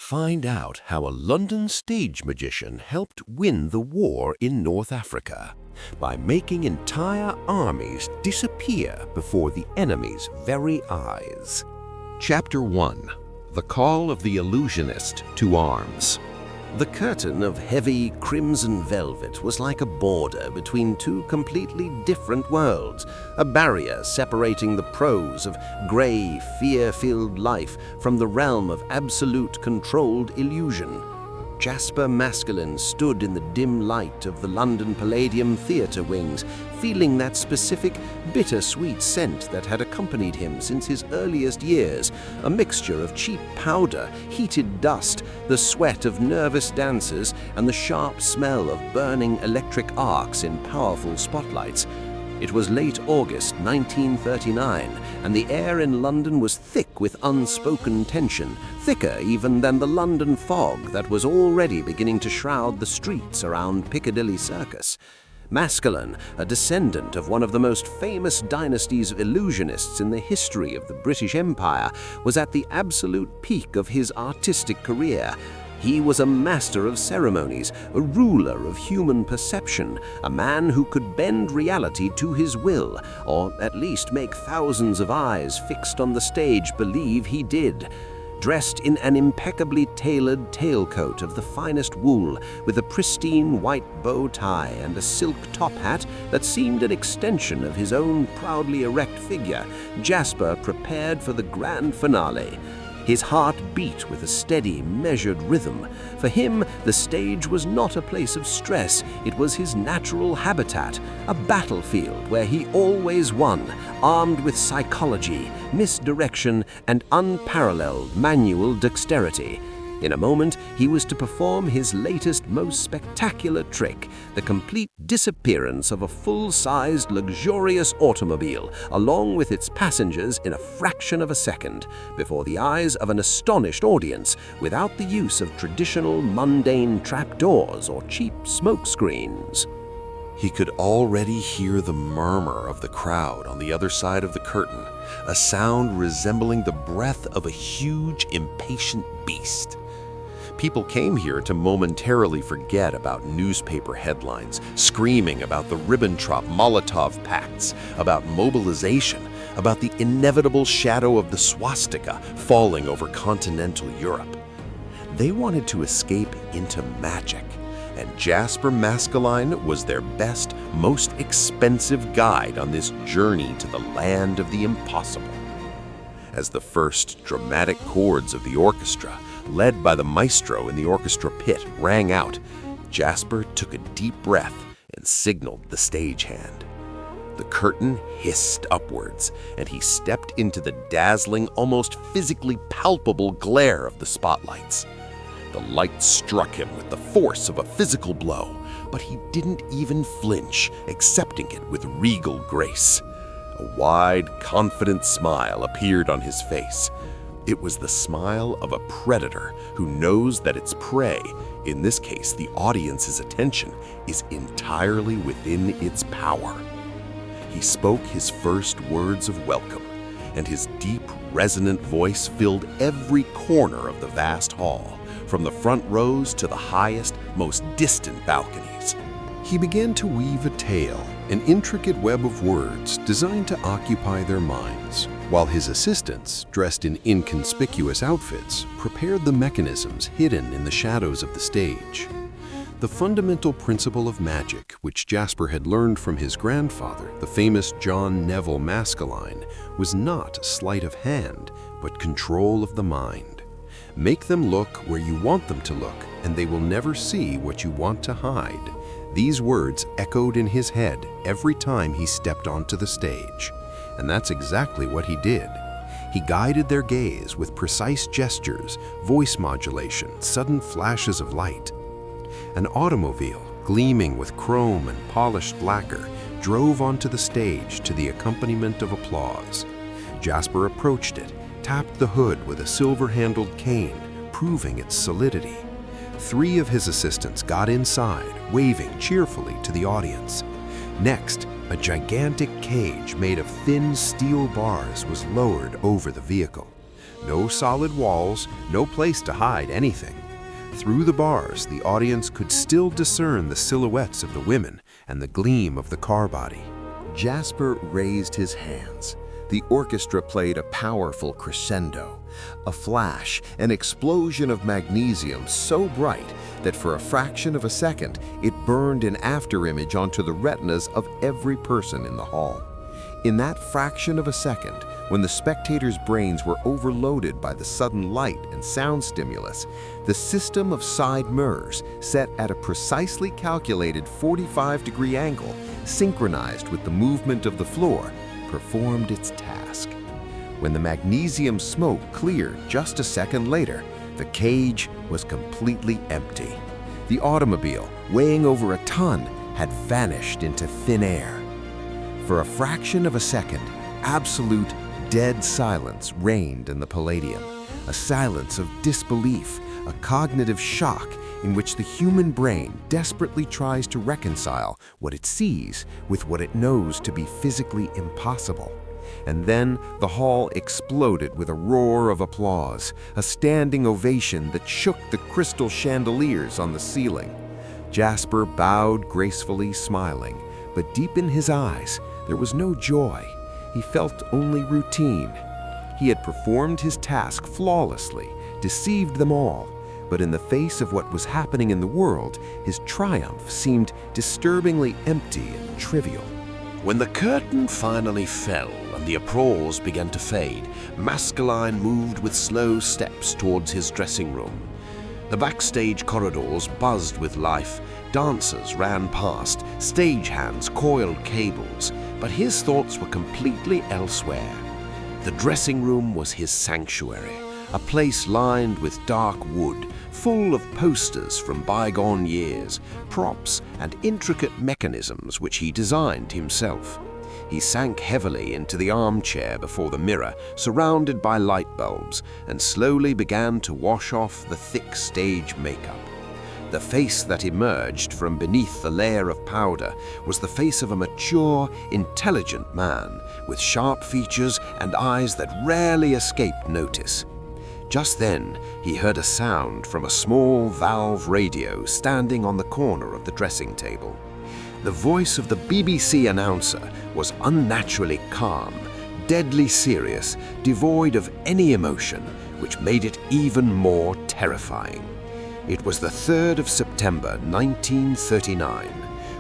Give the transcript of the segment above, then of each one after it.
Find out how a London stage magician helped win the war in North Africa by making entire armies disappear before the enemy's very eyes. Chapter 1. The Call of the Illusionist to Arms. The curtain of heavy crimson velvet was like a border between two completely different worlds, a barrier separating the prose of grey, fear-filled life from the realm of absolute controlled illusion. Jasper Maskelyne stood in the dim light of the London Palladium theatre wings, feeling that specific, bitter-sweet scent that had accompanied him since his earliest years, a mixture of cheap powder, heated dust, the sweat of nervous dancers, and the sharp smell of burning electric arcs in powerful spotlights. It was late August 1939, and the air in London was thick with unspoken tension, thicker even than the London fog that was already beginning to shroud the streets around Piccadilly Circus. Maskelyne, a descendant of one of the most famous dynasties of illusionists in the history of the British Empire, was at the absolute peak of his artistic career. He was a master of ceremonies, a ruler of human perception, a man who could bend reality to his will, or at least make thousands of eyes fixed on the stage believe he did. Dressed in an impeccably tailored tailcoat of the finest wool, with a pristine white bow tie and a silk top hat that seemed an extension of his own proudly erect figure, Jasper prepared for the grand finale. His heart beat with a steady, measured rhythm. For him, the stage was not a place of stress. It was his natural habitat, a battlefield where he always won, armed with psychology, misdirection, and unparalleled manual dexterity. In a moment, he was to perform his latest, most spectacular trick, the complete disappearance of a full-sized, luxurious automobile, along with its passengers in a fraction of a second, before the eyes of an astonished audience, without the use of traditional, mundane trapdoors or cheap smoke screens. He could already hear the murmur of the crowd on the other side of the curtain, a sound resembling the breath of a huge, impatient beast. People came here to momentarily forget about newspaper headlines, screaming about the Ribbentrop-Molotov pacts, about mobilization, about the inevitable shadow of the swastika falling over continental Europe. They wanted to escape into magic, and Jasper Maskelyne was their best, most expensive guide on this journey to the land of the impossible. As the first dramatic chords of the orchestra, led by the maestro in the orchestra pit, rang out, Jasper took a deep breath and signaled the stagehand. The curtain hissed upwards, and he stepped into the dazzling, almost physically palpable glare of the spotlights. The light struck him with the force of a physical blow, but he didn't even flinch, accepting it with regal grace. A wide, confident smile appeared on his face. It was the smile of a predator who knows that its prey, in this case the audience's attention, is entirely within its power. He spoke his first words of welcome, and his deep, resonant voice filled every corner of the vast hall, from the front rows to the highest, most distant balconies. He began to weave a tale, an intricate web of words designed to occupy their minds, while his assistants, dressed in inconspicuous outfits, prepared the mechanisms hidden in the shadows of the stage. The fundamental principle of magic, which Jasper had learned from his grandfather, the famous John Neville Maskelyne, was not sleight of hand, but control of the mind. Make them look where you want them to look, and they will never see what you want to hide. These words echoed in his head every time he stepped onto the stage. And that's exactly what he did. He guided their gaze with precise gestures, voice modulation, sudden flashes of light. An automobile, gleaming with chrome and polished lacquer, drove onto the stage to the accompaniment of applause. Jasper approached it, tapped the hood with a silver-handled cane, proving its solidity. 3 of his assistants got inside, waving cheerfully to the audience. Next, a gigantic cage made of thin steel bars was lowered over the vehicle. No solid walls, no place to hide anything. Through the bars, the audience could still discern the silhouettes of the women and the gleam of the car body. Jasper raised his hands. The orchestra played a powerful crescendo. A flash, an explosion of magnesium so bright that for a fraction of a second it burned an afterimage onto the retinas of every person in the hall. In that fraction of a second, when the spectators' brains were overloaded by the sudden light and sound stimulus, the system of side mirrors, set at a precisely calculated 45-degree angle, synchronized with the movement of the floor, performed its task. When the magnesium smoke cleared just a second later, the cage was completely empty. The automobile, weighing over a ton, had vanished into thin air. For a fraction of a second, absolute dead silence reigned in the Palladium, a silence of disbelief, a cognitive shock in which the human brain desperately tries to reconcile what it sees with what it knows to be physically impossible. And then the hall exploded with a roar of applause, a standing ovation that shook the crystal chandeliers on the ceiling. Jasper bowed gracefully, smiling, but deep in his eyes there was no joy. He felt only routine. He had performed his task flawlessly, deceived them all, but in the face of what was happening in the world, his triumph seemed disturbingly empty and trivial. When the curtain finally fell and the applause began to fade, Maskelyne moved with slow steps towards his dressing room. The backstage corridors buzzed with life. Dancers ran past, stagehands coiled cables, but his thoughts were completely elsewhere. The dressing room was his sanctuary, a place lined with dark wood, full of posters from bygone years, props and intricate mechanisms which he designed himself. He sank heavily into the armchair before the mirror, surrounded by light bulbs, and slowly began to wash off the thick stage makeup. The face that emerged from beneath the layer of powder was the face of a mature, intelligent man, with sharp features and eyes that rarely escaped notice. Just then, he heard a sound from a small valve radio standing on the corner of the dressing table. The voice of the BBC announcer was unnaturally calm, deadly serious, devoid of any emotion, which made it even more terrifying. It was the 3rd of September, 1939.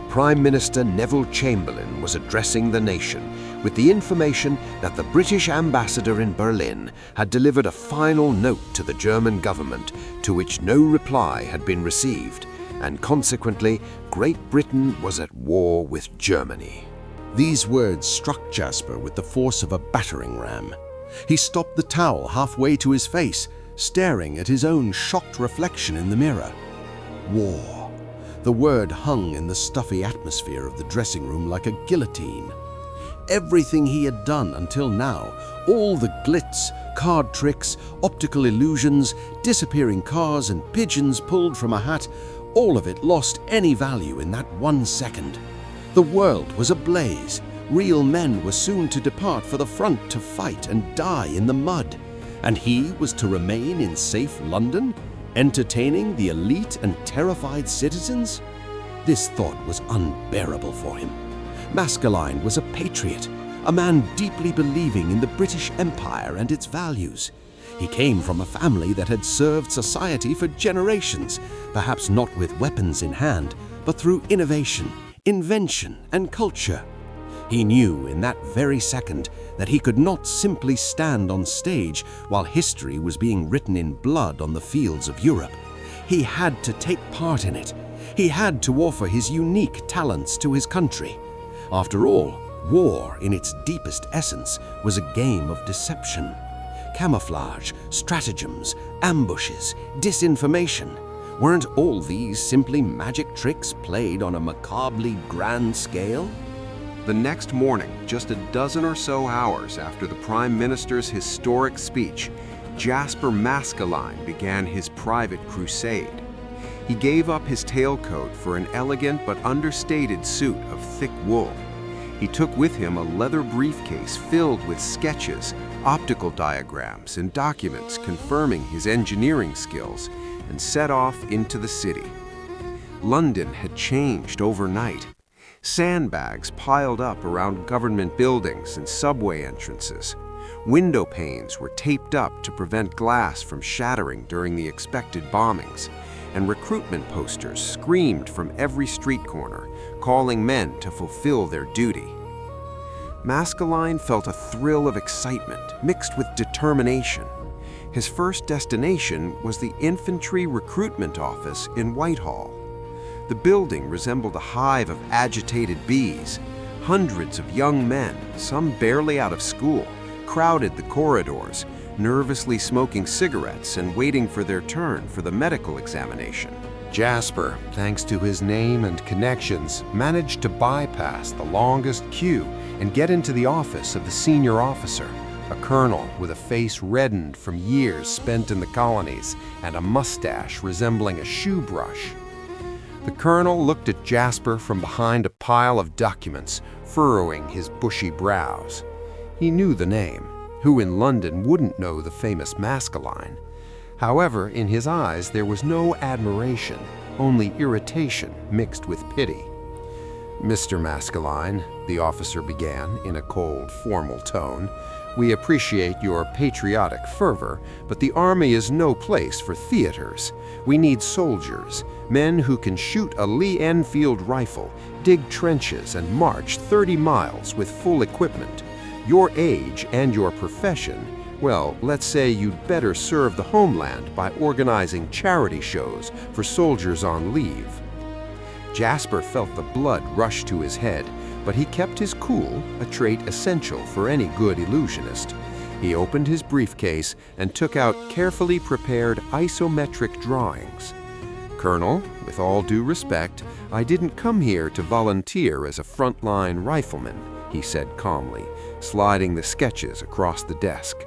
Prime Minister Neville Chamberlain was addressing the nation with the information that the British ambassador in Berlin had delivered a final note to the German government to which no reply had been received, and consequently, Great Britain was at war with Germany. These words struck Jasper with the force of a battering ram. He stopped the towel halfway to his face, staring at his own shocked reflection in the mirror. War. The word hung in the stuffy atmosphere of the dressing room like a guillotine. Everything he had done until now, all the glitz, card tricks, optical illusions, disappearing cars and pigeons pulled from a hat, all of it lost any value in that 1 second. The world was ablaze. Real men were soon to depart for the front to fight and die in the mud. And he was to remain in safe London, entertaining the elite and terrified citizens? This thought was unbearable for him. Maskelyne was a patriot, a man deeply believing in the British Empire and its values. He came from a family that had served society for generations, perhaps not with weapons in hand, but through innovation, invention, and culture. He knew in that very second that he could not simply stand on stage while history was being written in blood on the fields of Europe. He had to take part in it. He had to offer his unique talents to his country. After all, war, in its deepest essence, was a game of deception. Camouflage, stratagems, ambushes, disinformation. Weren't all these simply magic tricks played on a macabrely grand scale? The next morning, just a dozen or so hours after the Prime Minister's historic speech, Jasper Maskelyne began his private crusade. He gave up his tailcoat for an elegant but understated suit of thick wool. He took with him a leather briefcase filled with sketches, optical diagrams, and documents confirming his engineering skills, and set off into the city. London had changed overnight. Sandbags piled up around government buildings and subway entrances. Window panes were taped up to prevent glass from shattering during the expected bombings, and recruitment posters screamed from every street corner, calling men to fulfill their duty. Maskelyne felt a thrill of excitement mixed with determination. His first destination was the infantry recruitment office in Whitehall. The building resembled a hive of agitated bees. Hundreds of young men, some barely out of school, crowded the corridors, nervously smoking cigarettes and waiting for their turn for the medical examination. Jasper, thanks to his name and connections, managed to bypass the longest queue and get into the office of the senior officer, a colonel with a face reddened from years spent in the colonies and a mustache resembling a shoe brush. The colonel looked at Jasper from behind a pile of documents, furrowing his bushy brows. He knew the name. Who in London wouldn't know the famous Maskelyne? However, in his eyes there was no admiration, only irritation mixed with pity. "Mr. Maskelyne," the officer began in a cold, formal tone, "we appreciate your patriotic fervor, but the army is no place for theaters. We need soldiers, men who can shoot a Lee Enfield rifle, dig trenches, and march 30 miles with full equipment. Your age and your profession, well, let's say you'd better serve the homeland by organizing charity shows for soldiers on leave." Jasper felt the blood rush to his head, but he kept his cool, a trait essential for any good illusionist. He opened his briefcase and took out carefully prepared isometric drawings. "Colonel, with all due respect, I didn't come here to volunteer as a frontline rifleman," he said calmly, sliding the sketches across the desk.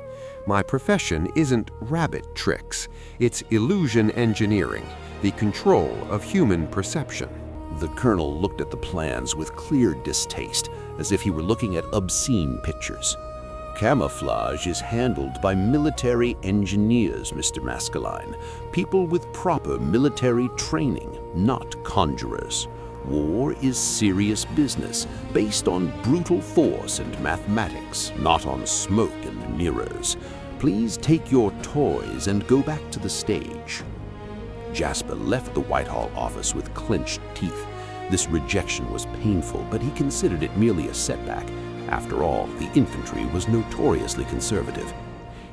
"My profession isn't rabbit tricks. It's illusion engineering, the control of human perception." The colonel looked at the plans with clear distaste, as if he were looking at obscene pictures. "Camouflage is handled by military engineers, Mr. Maskelyne, people with proper military training, not conjurers. War is serious business, based on brutal force and mathematics, not on smoke and mirrors. Please take your toys and go back to the stage." Jasper left the Whitehall office with clenched teeth. This rejection was painful, but he considered it merely a setback. After all, the infantry was notoriously conservative.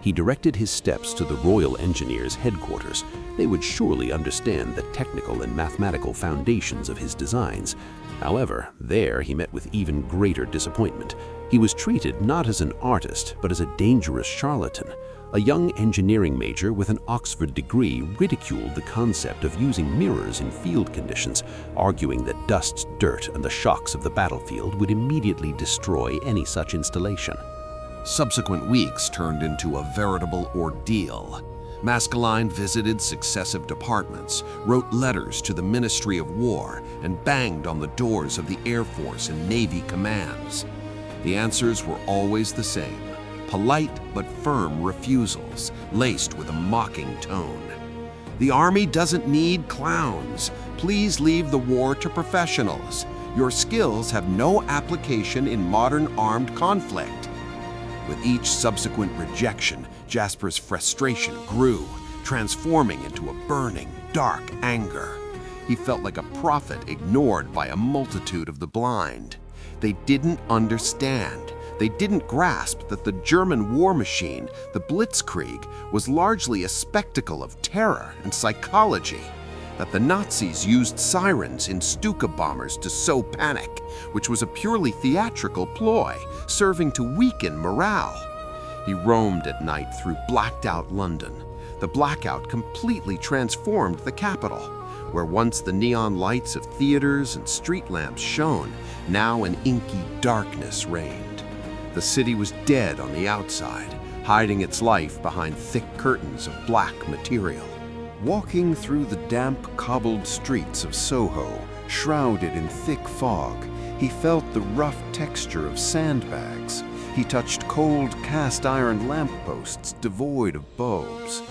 He directed his steps to the Royal Engineers' headquarters. They would surely understand the technical and mathematical foundations of his designs. However, there he met with even greater disappointment. He was treated not as an artist, but as a dangerous charlatan. A young engineering major with an Oxford degree ridiculed the concept of using mirrors in field conditions, arguing that dust, dirt, and the shocks of the battlefield would immediately destroy any such installation. Subsequent weeks turned into a veritable ordeal. Maskelyne visited successive departments, wrote letters to the Ministry of War, and banged on the doors of the Air Force and Navy commands. The answers were always the same: polite but firm refusals, laced with a mocking tone. "The Army doesn't need clowns. Please leave the war to professionals. Your skills have no application in modern armed conflict." With each subsequent rejection, Jasper's frustration grew, transforming into a burning, dark anger. He felt like a prophet ignored by a multitude of the blind. They didn't understand. They didn't grasp that the German war machine, the Blitzkrieg, was largely a spectacle of terror and psychology. That the Nazis used sirens in Stuka bombers to sow panic, which was a purely theatrical ploy, serving to weaken morale. He roamed at night through blacked-out London. The blackout completely transformed the capital, where once the neon lights of theaters and street lamps shone, now an inky darkness reigned. The city was dead on the outside, hiding its life behind thick curtains of black material. Walking through the damp, cobbled streets of Soho, shrouded in thick fog, He felt the rough texture of sandbags. He touched cold cast-iron lampposts devoid of bulbs.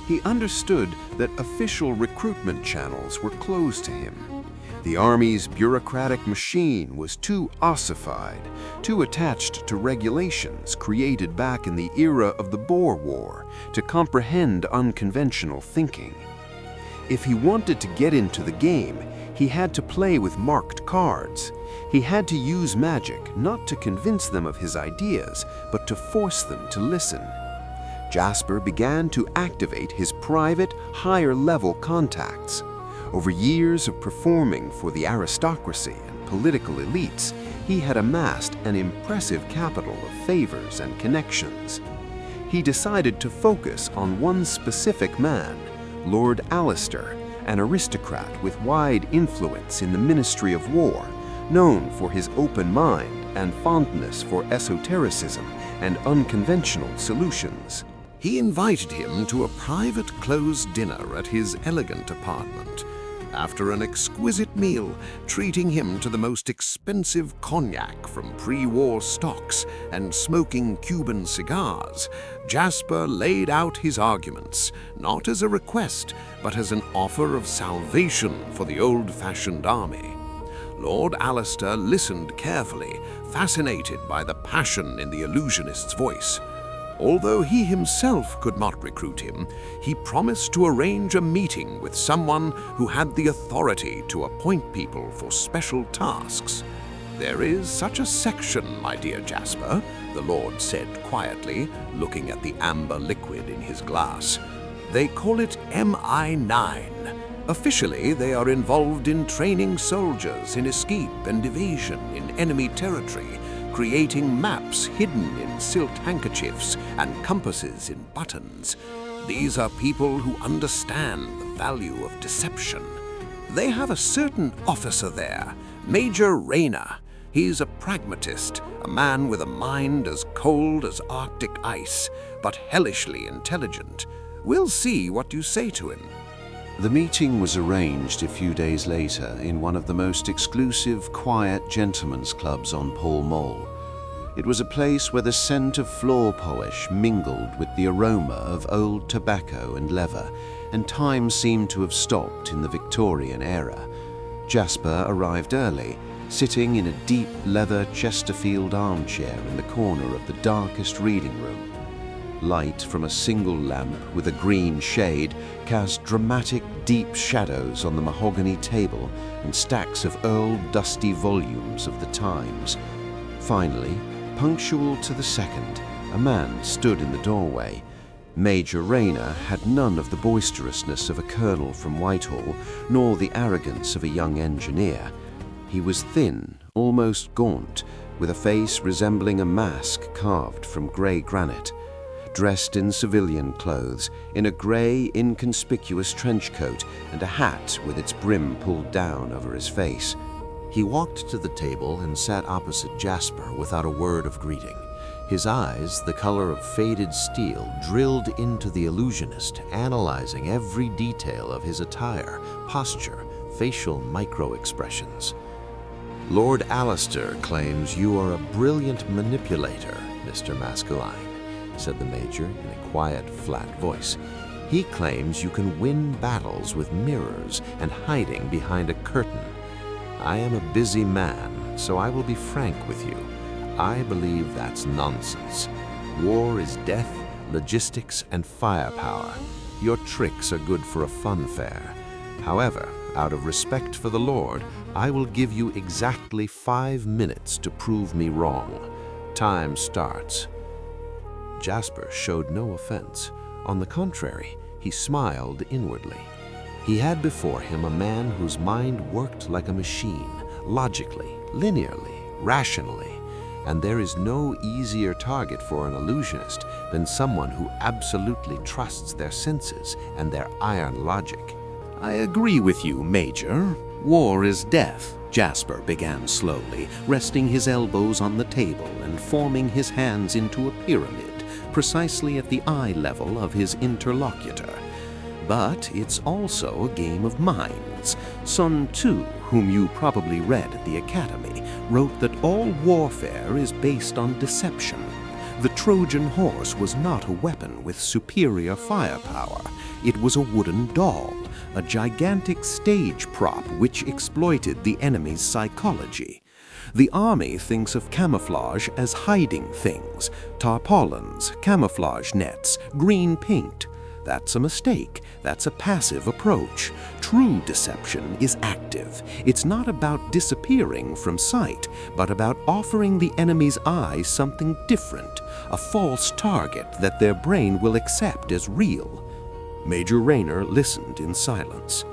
He understood that official recruitment channels were closed to him. The Army's bureaucratic machine was too ossified, too attached to regulations created back in the era of the Boer War to comprehend unconventional thinking. If he wanted to get into the game, he had to play with marked cards. He had to use magic not to convince them of his ideas, but to force them to listen. Jasper began to activate his private, higher-level contacts. Over years of performing for the aristocracy and political elites, he had amassed an impressive capital of favors and connections. He decided to focus on one specific man, Lord Alistair, an aristocrat with wide influence in the Ministry of War, known for his open mind and fondness for esotericism and unconventional solutions. He invited him to a private closed dinner at his elegant apartment. After an exquisite meal, treating him to the most expensive cognac from pre-war stocks and smoking Cuban cigars, Jasper laid out his arguments, not as a request, but as an offer of salvation for the old-fashioned army. Lord Alistair listened carefully, fascinated by the passion in the illusionist's voice. Although he himself could not recruit him, he promised to arrange a meeting with someone who had the authority to appoint people for special tasks. "There is such a section, my dear Jasper," the Lord said quietly, looking at the amber liquid in his glass. "They call it MI9. Officially, they are involved in training soldiers in escape and evasion in enemy territory, creating maps hidden in silk handkerchiefs and compasses in buttons. These are people who understand the value of deception. They have a certain officer there, Major Rayner. He's a pragmatist, a man with a mind as cold as Arctic ice, but hellishly intelligent. We'll see what you say to him." The meeting was arranged a few days later in one of the most exclusive, quiet gentlemen's clubs on Pall Mall. It was a place where the scent of floor polish mingled with the aroma of old tobacco and leather, and time seemed to have stopped in the Victorian era. Jasper arrived early, sitting in a deep leather Chesterfield armchair in the corner of the darkest reading room. Light from a single lamp with a green shade cast dramatic, deep shadows on the mahogany table and stacks of old, dusty volumes of the Times. Finally, punctual to the second, a man stood in the doorway. Major Rayner had none of the boisterousness of a colonel from Whitehall, nor the arrogance of a young engineer. He was thin, almost gaunt, with a face resembling a mask carved from grey granite. Dressed in civilian clothes, in a grey, inconspicuous trench coat and a hat with its brim pulled down over his face. He walked to the table and sat opposite Jasper without a word of greeting. His eyes, the color of faded steel, drilled into the illusionist, analyzing every detail of his attire, posture, facial micro-expressions. "Lord Alistair claims you are a brilliant manipulator, Mr. Maskelyne," said the Major in a quiet, flat voice. "He claims you can win battles with mirrors and hiding behind a curtain. I am a busy man, so I will be frank with you. I believe that's nonsense. War is death, logistics, and firepower. Your tricks are good for a fun fair. However, out of respect for the Lord, I will give you exactly 5 minutes to prove me wrong. Time starts." Jasper showed no offense. On the contrary, he smiled inwardly. He had before him a man whose mind worked like a machine, logically, linearly, rationally, and there is no easier target for an illusionist than someone who absolutely trusts their senses and their iron logic. "I agree with you, Major. War is death," Jasper began slowly, resting his elbows on the table and forming his hands into a pyramid, precisely at the eye level of his interlocutor. "But it's also a game of minds. Sun Tzu whom you probably read at the Academy, wrote that all warfare is based on deception. The Trojan horse was not a weapon with superior firepower. It was a wooden doll, a gigantic stage prop which exploited the enemy's psychology. The army thinks of camouflage as hiding things, tarpaulins, camouflage nets, green paint. That's a mistake. That's a passive approach. True deception is active. It's not about disappearing from sight, but about offering the enemy's eyes something different, a false target that their brain will accept as real. Major Rayner listened in silence.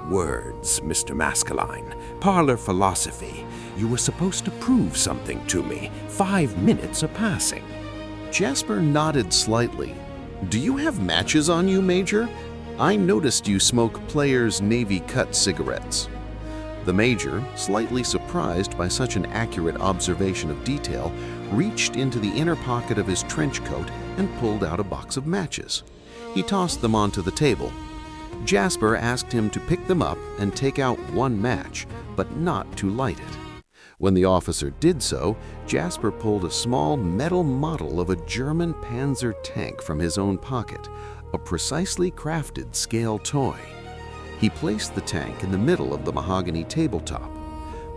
Words, Mr. Maskelyne. Parlor philosophy. You were supposed to prove something to me. 5 minutes are passing. Jasper nodded slightly. Do you have matches on you, Major? I noticed you smoke Player's Navy Cut cigarettes. The Major, slightly surprised by such an accurate observation of detail, reached into the inner pocket of his trench coat and pulled out a box of matches. He tossed them onto the table. Jasper asked him to pick them up and take out one match, but not to light it. When the officer did so, Jasper pulled a small metal model of a German Panzer tank from his own pocket, a precisely crafted scale toy. He placed the tank in the middle of the mahogany tabletop.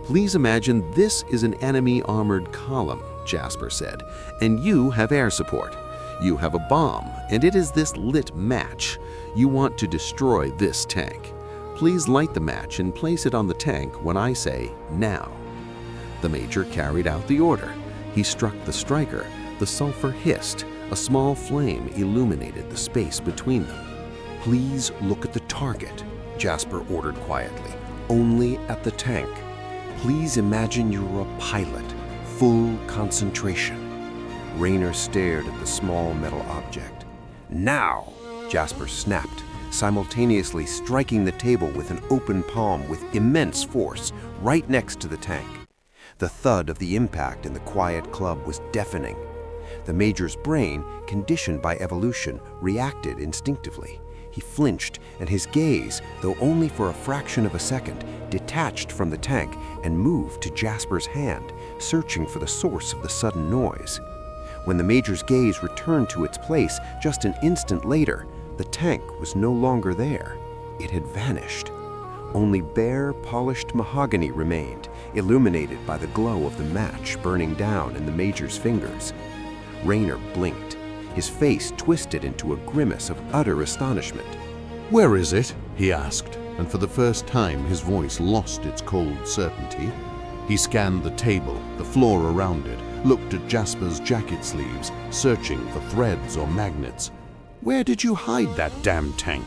Please imagine this is an enemy armored column, Jasper said, and you have air support. You have a bomb, and it is this lit match. You want to destroy this tank. Please light the match and place it on the tank when I say, now. The Major carried out the order. He struck the striker. The sulfur hissed. A small flame illuminated the space between them. Please look at the target, Jasper ordered quietly. Only at the tank. Please imagine you're a pilot. Full concentration. Rayner stared at the small metal object. Now, Jasper snapped, simultaneously striking the table with an open palm with immense force right next to the tank. The thud of the impact in the quiet club was deafening. The Major's brain, conditioned by evolution, reacted instinctively. He flinched, and his gaze, though only for a fraction of a second, detached from the tank and moved to Jasper's hand, searching for the source of the sudden noise. When the Major's gaze returned to its place just an instant later, the tank was no longer there. It had vanished. Only bare, polished mahogany remained, illuminated by the glow of the match burning down in the Major's fingers. Rayner blinked. His face twisted into a grimace of utter astonishment. "Where is it?" he asked, and for the first time his voice lost its cold certainty. He scanned the table, the floor around it, looked at Jasper's jacket sleeves, searching for threads or magnets. "Where did you hide that damn tank?"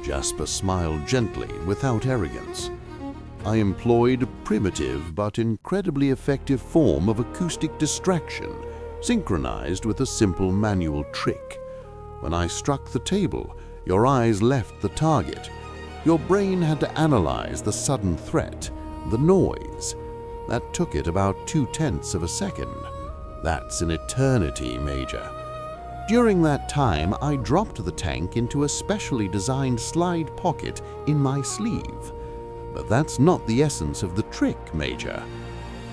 Jasper smiled gently, without arrogance. "I employed a primitive but incredibly effective form of acoustic distraction, synchronized with a simple manual trick. When I struck the table, your eyes left the target. Your brain had to analyze the sudden threat, the noise. That took it about 2/10 of a second. That's an eternity, Major. During that time, I dropped the tank into a specially designed slide pocket in my sleeve. But that's not the essence of the trick, Major."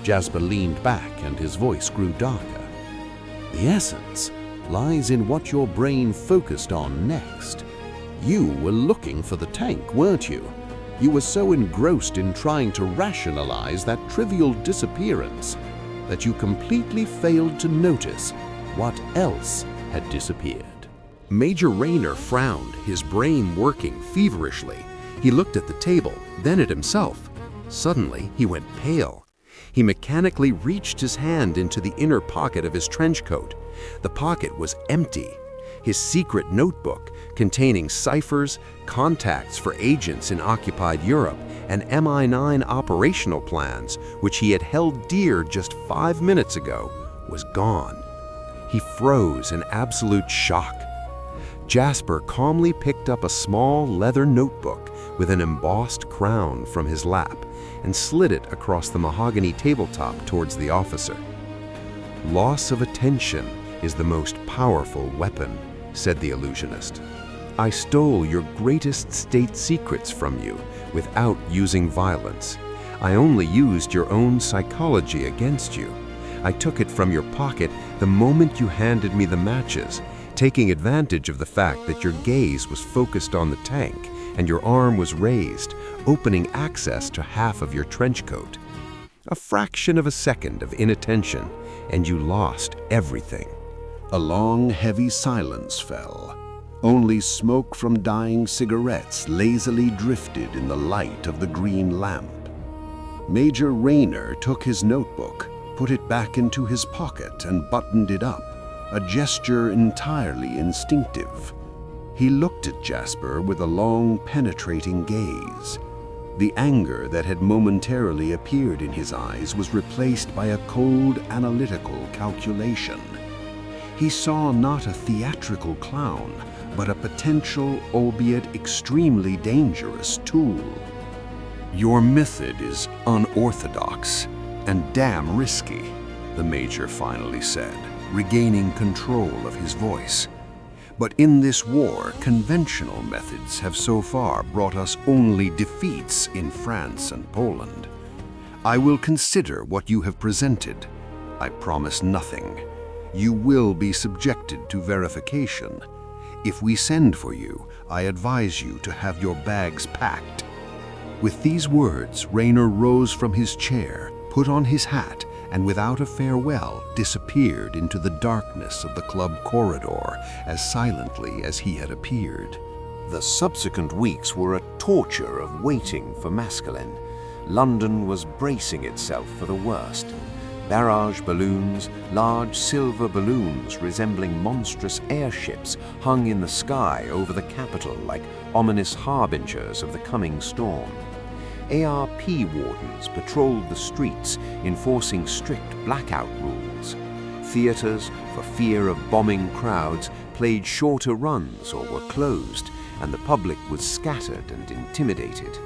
Jasper leaned back and his voice grew darker. "The essence lies in what your brain focused on next. You were looking for the tank, weren't you? You were so engrossed in trying to rationalize that trivial disappearance that you completely failed to notice what else had disappeared." Major Rayner frowned, his brain working feverishly. He looked at the table, then at himself. Suddenly, he went pale. He mechanically reached his hand into the inner pocket of his trench coat. The pocket was empty. His secret notebook, containing ciphers, contacts for agents in occupied Europe, and MI9 operational plans, which he had held dear just 5 minutes ago, was gone. He froze in absolute shock. Jasper calmly picked up a small leather notebook with an embossed crown from his lap and slid it across the mahogany tabletop towards the officer. "Loss of attention is the most powerful weapon," said the illusionist. I stole your greatest state secrets from you without using violence. I only used your own psychology against you. I took it from your pocket the moment you handed me the matches, taking advantage of the fact that your gaze was focused on the tank and your arm was raised, opening access to half of your trench coat. A fraction of a second of inattention, and you lost everything. A long, heavy silence fell. Only smoke from dying cigarettes lazily drifted in the light of the green lamp. Major Rayner took his notebook, put it back into his pocket, and buttoned it up, a gesture entirely instinctive. He looked at Jasper with a long, penetrating gaze. The anger that had momentarily appeared in his eyes was replaced by a cold, analytical calculation. He saw not a theatrical clown, but a potential, albeit extremely dangerous, tool. Your method is unorthodox and damn risky, the Major finally said, regaining control of his voice. But in this war, conventional methods have so far brought us only defeats in France and Poland. I will consider what you have presented. I promise nothing. You will be subjected to verification. If we send for you, I advise you to have your bags packed. With these words, Rayner rose from his chair, put on his hat, and without a farewell disappeared into the darkness of the club corridor as silently as he had appeared. The subsequent weeks were a torture of waiting for Maskelyne. London was bracing itself for the worst. Barrage balloons, large silver balloons resembling monstrous airships, hung in the sky over the capital like ominous harbingers of the coming storm. ARP wardens patrolled the streets, enforcing strict blackout rules. Theaters, for fear of bombing crowds, played shorter runs or were closed, and the public was scattered and intimidated.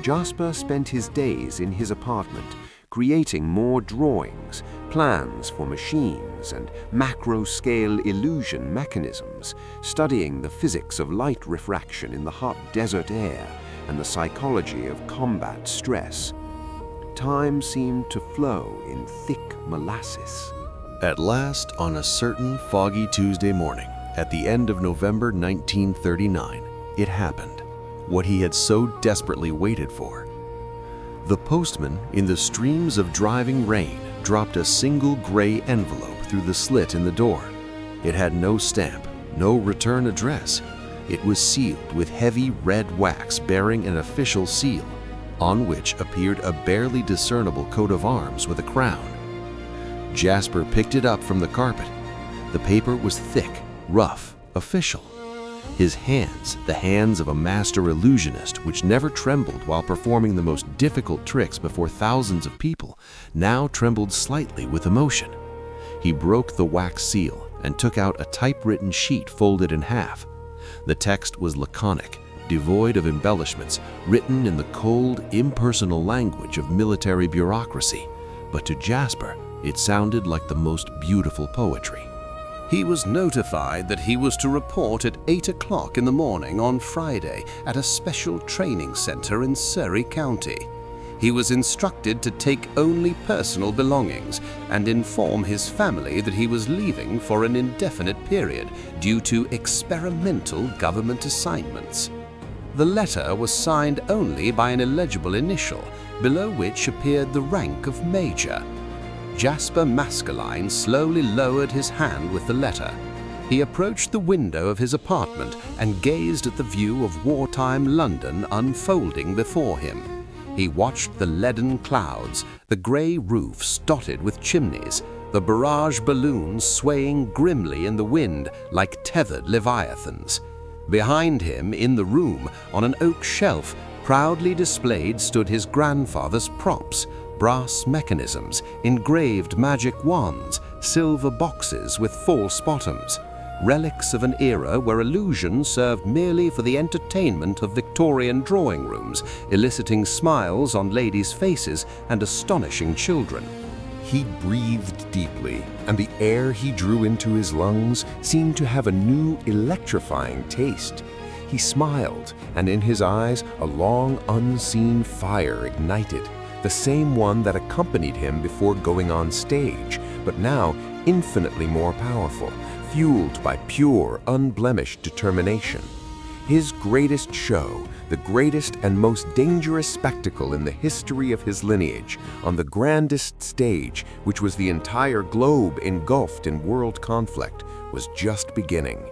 Jasper spent his days in his apartment, creating more drawings, plans for machines and macro-scale illusion mechanisms, studying the physics of light refraction in the hot desert air and the psychology of combat stress. Time seemed to flow in thick molasses. At last, on a certain foggy Tuesday morning, at the end of November 1939, it happened, what he had so desperately waited for. The postman, in the streams of driving rain, dropped a single gray envelope through the slit in the door. It had no stamp, no return address. It was sealed with heavy red wax bearing an official seal, on which appeared a barely discernible coat of arms with a crown. Jasper picked it up from the carpet. The paper was thick, rough, official. His hands, the hands of a master illusionist which never trembled while performing the most difficult tricks before thousands of people, now trembled slightly with emotion. He broke the wax seal and took out a typewritten sheet folded in half. The text was laconic, devoid of embellishments, written in the cold, impersonal language of military bureaucracy, but to Jasper it sounded like the most beautiful poetry. He was notified that he was to report at 8 o'clock in the morning on Friday at a special training center in Surrey County. He was instructed to take only personal belongings and inform his family that he was leaving for an indefinite period due to experimental government assignments. The letter was signed only by an illegible initial, below which appeared the rank of Major. Jasper Maskelyne slowly lowered his hand with the letter. He approached the window of his apartment and gazed at the view of wartime London unfolding before him. He watched the leaden clouds, the grey roofs dotted with chimneys, the barrage balloons swaying grimly in the wind like tethered leviathans. Behind him, in the room, on an oak shelf, proudly displayed stood his grandfather's props, brass mechanisms, engraved magic wands, silver boxes with false bottoms, relics of an era where illusion served merely for the entertainment of Victorian drawing rooms, eliciting smiles on ladies' faces and astonishing children. He breathed deeply, and the air he drew into his lungs seemed to have a new electrifying taste. He smiled, and in his eyes a long unseen fire ignited, the same one that accompanied him before going on stage, but now infinitely more powerful, fueled by pure, unblemished determination. His greatest show, the greatest and most dangerous spectacle in the history of his lineage, on the grandest stage, which was the entire globe engulfed in world conflict, was just beginning.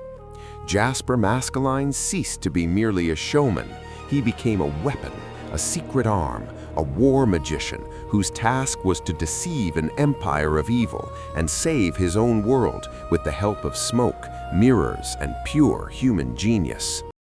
Jasper Maskelyne ceased to be merely a showman. He became a weapon, a secret arm, a war magician whose task was to deceive an empire of evil and save his own world with the help of smoke, mirrors, and pure human genius.